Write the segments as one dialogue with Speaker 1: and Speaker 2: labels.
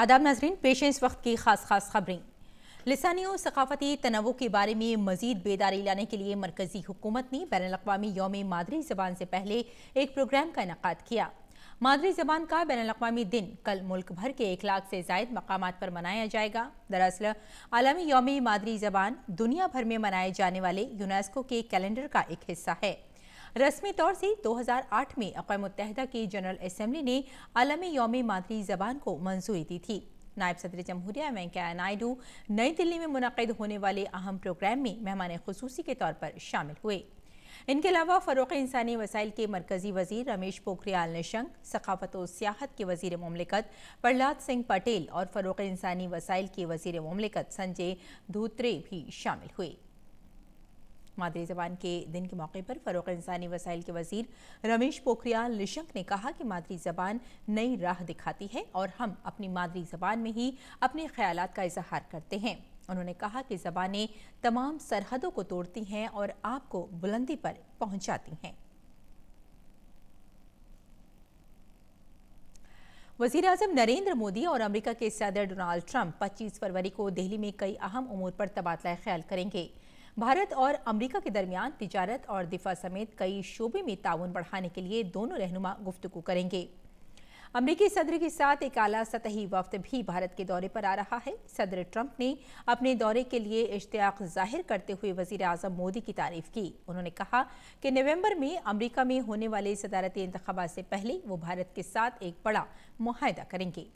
Speaker 1: आदाब नाजरीन, पेश है इस वक्त की खास खबरें। लिसानी और सकाफती तनवुं के बारे में मजीद बेदारी लाने के लिए मरकजी हुकूमत ने बैनुल-अक़वामी यौम मादरी ज़बान से पहले एक प्रोग्राम का इनेकाद किया। मादरी ज़बान का बैनुल-अक़वामी दिन कल मुल्क भर के 1 लाख से ज़ायद मकामात पर मनाया जाएगा। दरअसल आलमी यौम मादरी ज़बान दुनिया भर में मनाए जाने वाले यूनेस्को के कैलेंडर का एक हिस्सा है। रस्मी तौर से 2008 में अक़वाम मुत्तहिदा की जनरल असम्बली ने आलमी यौम मादरी ज़बान को मंजूरी दी थी। नायब सदर जमहूरिया वेंकैया नायडू नई दिल्ली में मुनक़िद होने वाले अहम प्रोग्राम में मेहमान खुसूसी के तौर पर शामिल हुए। इनके अलावा फ़रोग़ इंसानी वसाइल के मरकज़ी वज़ीर रमेश पोखरियाल निशंक, सक़ाफ़त और सियाहत के वज़ीर मुमलिकत प्रहलाद सिंह पटेल और फ़रोग़ इंसानी वसाइल के वज़ीर मुमलिकत संजय धोत्रे भी शामिल हुए। मादरी ज़बान के दिन के मौके पर फ़रोग़ इंसानी वसाइल के वज़ीर रमेश पोखरियाल निशंक ने कहा कि मादरी ज़बान नई राह दिखाती है और हम अपनी मादरी ज़बान में ही अपने ख़यालात का इज़हार करते हैं। उन्होंने कहा कि ज़बानें तमाम सरहदों को तोड़ती हैं और आपको बुलंदी पर पहुँचाती हैं। वज़ीर आज़म नरेंद्र मोदी और अमेरिका के सदर डोनाल्ड ट्रंप 25 फरवरी को दिल्ली में कई अहम उमूर पर तबादला ख्याल करेंगे। भारत और अमेरिका के दरमियान तिजारत और दिफा समेत कई शोबे में ताउन बढ़ाने के लिए दोनों रहनुमा गुफ्तगू करेंगे। अमेरिकी सदर के साथ एक आला सतही वफ्द भी भारत के दौरे पर आ रहा है। सदर ट्रंप ने अपने दौरे के लिए इश्तियाक जाहिर करते हुए वज़ीर आज़म मोदी की तारीफ की। उन्होंने कहा कि नवंबर में अमेरिका में होने वाले सदारती इंतखाबात से पहले वो भारत के साथ एक बड़ा मुआहदा करेंगे।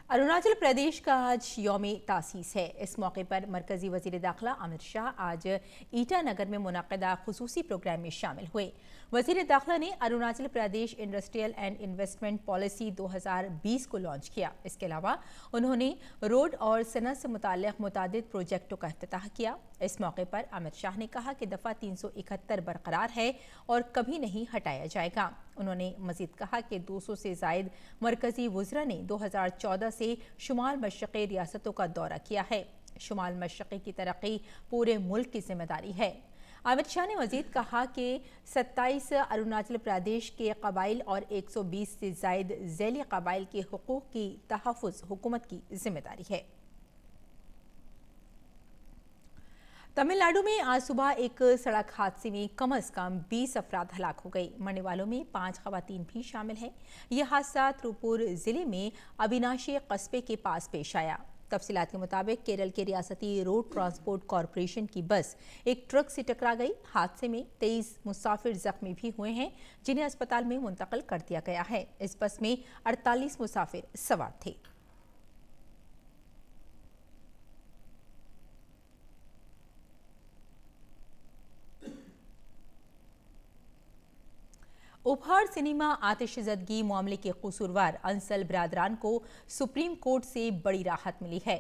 Speaker 1: अरुणाचल प्रदेश का आज यौम तासीस है। इस मौके पर मरकजी वज़ीर दाखिला अमित शाह आज ईटानगर में मुनक़िदा खुसूसी प्रोग्राम में शामिल हुए। वज़ीर दाखिला ने Arunachal Pradesh industrial and investment policy 2020 को लॉन्च किया। इसके अलावा उन्होंने रोड और सनत से मुताल्लिक़ मुतादिद प्रोजेक्टों का इफ्तिताह किया। इस मौके पर अमित शाह ने कहा कि दफ़ा 371 बरकरार है और कभी नहीं हटाया जाएगा। उन्होंने मज़ीद कहा कि 200 से ज़ायद मरकज़ी वज़रा ने 2014 से शुमाल मशरक़ी रियासतों का दौरा किया है। शुमाल मशरक़ी की तरक्की पूरे मुल्क की जिम्मेदारी है। अमित शाह ने मज़ीद कहा कि 27 अरुणाचल प्रदेश के कबाइल और 120 से ज़ायद ज़ैली कबाइल के हुकूक़ की तहफ़्फ़ुज़ हुकूमत की जिम्मेदारी है। तमिलनाडु में आज सुबह एक सड़क हादसे में कम अज़ कम 20 अफराद हलाक हो गए। मरने वालों में 5 ख़वातीन भी शामिल हैं। यह हादसा त्रिपुर ज़िले में अविनाशी कस्बे के पास पेश आया। तफसीलात के मुताबिक केरल के रियासती रोड ट्रांसपोर्ट कॉरपोरेशन की बस एक ट्रक से टकरा गई। हादसे में 23 मुसाफिर जख्मी भी हुए हैं, जिन्हें अस्पताल में मुंतकिल कर दिया गया है। इस बस में 48 मुसाफिर सवार थे। उपहार सिनेमा आतिशज़दगी मामले के कसूरवार अंसल बिरादरान को सुप्रीम कोर्ट से बड़ी राहत मिली है।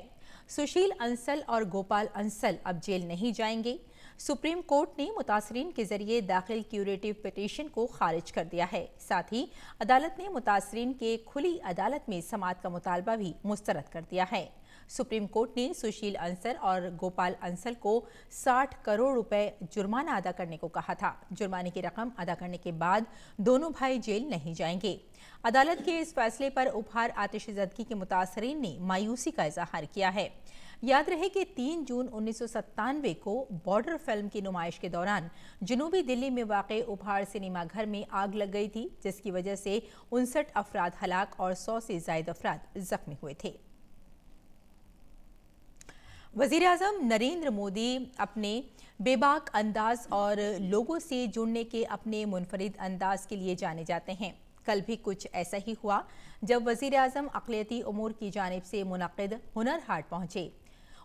Speaker 1: सुशील अंसल और गोपाल अंसल अब जेल नहीं जाएंगे। सुप्रीम कोर्ट ने मुतासरीन के जरिए दाखिल क्यूरेटिव पिटीशन को खारिज कर दिया है। साथ ही अदालत ने मुतासरीन के खुली अदालत में समाअत का मुतालबा भी मुस्तरद कर दिया है। सुप्रीम कोर्ट ने सुशील अंसल और गोपाल अंसल को 60 करोड़ रुपए जुर्माना अदा करने को कहा था। जुर्माने की रकम अदा करने के बाद दोनों भाई जेल नहीं जाएंगे। अदालत के इस फैसले पर उपहार आतिशज़दगी के मुतासरीन ने मायूसी का इजहार किया है। याद रहे कि 3 जून 1997 को बॉर्डर फिल्म की नुमाइश के दौरान जनूबी दिल्ली में वाक़े उपहार सिनेमा घर में आग लग गई थी, जिसकी वजह से 59 अफराद हलाक और 100 से ज़ायद अफराद जख्मी हुए थे। वज़ीर आज़म नरेंद्र मोदी अपने बेबाक अंदाज और लोगों से जुड़ने के अपने मुनफरिद अंदाज के लिए जाने जाते हैं। कल भी कुछ ऐसा ही हुआ जब वज़ीर आज़म अक़लियती उमूर की जानिब से मुनक़िद हुनर हाट पहुँचे।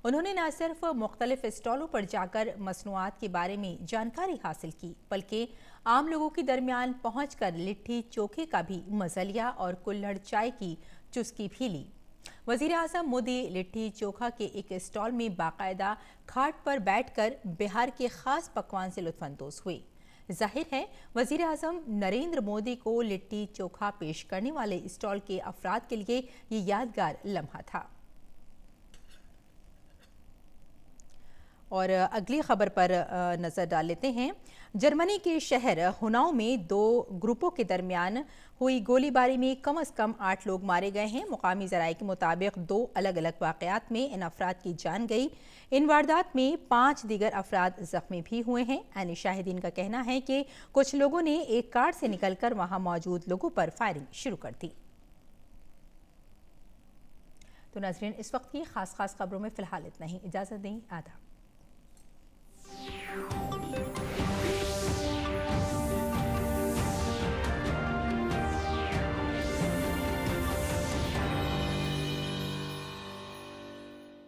Speaker 1: उन्होंने न सिर्फ मुख्तलिफ स्टॉलों पर जाकर मसनूआत के बारे में जानकारी हासिल की, बल्कि आम लोगों के दरमियान पहुँच कर लिट्टी चोखे का भी मज़ा लिया और कुल्हड़ चाय की चुस्की भी ली। वज़ीर आज़म मोदी लिट्टी चोखा के एक स्टॉल में बाकायदा खाट पर बैठकर बिहार के ख़ास पकवान से लुत्फ़अंदोज़ हुए। जाहिर है वज़ीर आज़म नरेंद्र मोदी को लिट्टी चोखा पेश करने वाले स्टॉल के अफराद के लिए ये यादगार लम्हा था। اور اگلی خبر پر نظر ڈال لیتے ہیں۔ جرمنی کے شہر ہناؤ میں 2 گروپوں کے درمیان ہوئی گولی باری میں کم از کم 8 لوگ مارے گئے ہیں۔ مقامی ذرائع کے مطابق 2 الگ الگ واقعات میں ان افراد کی جان گئی۔ ان واردات میں 5 دیگر افراد زخمی بھی ہوئے ہیں۔ عینی شاہدین کا کہنا ہے کہ کچھ لوگوں نے ایک کار سے نکل کر وہاں موجود لوگوں پر فائرنگ شروع کر دی۔ تو ناظرین، اس وقت کی خاص خبروں میں فی الحال اتنا ہی۔ اجازت دیں، آداب۔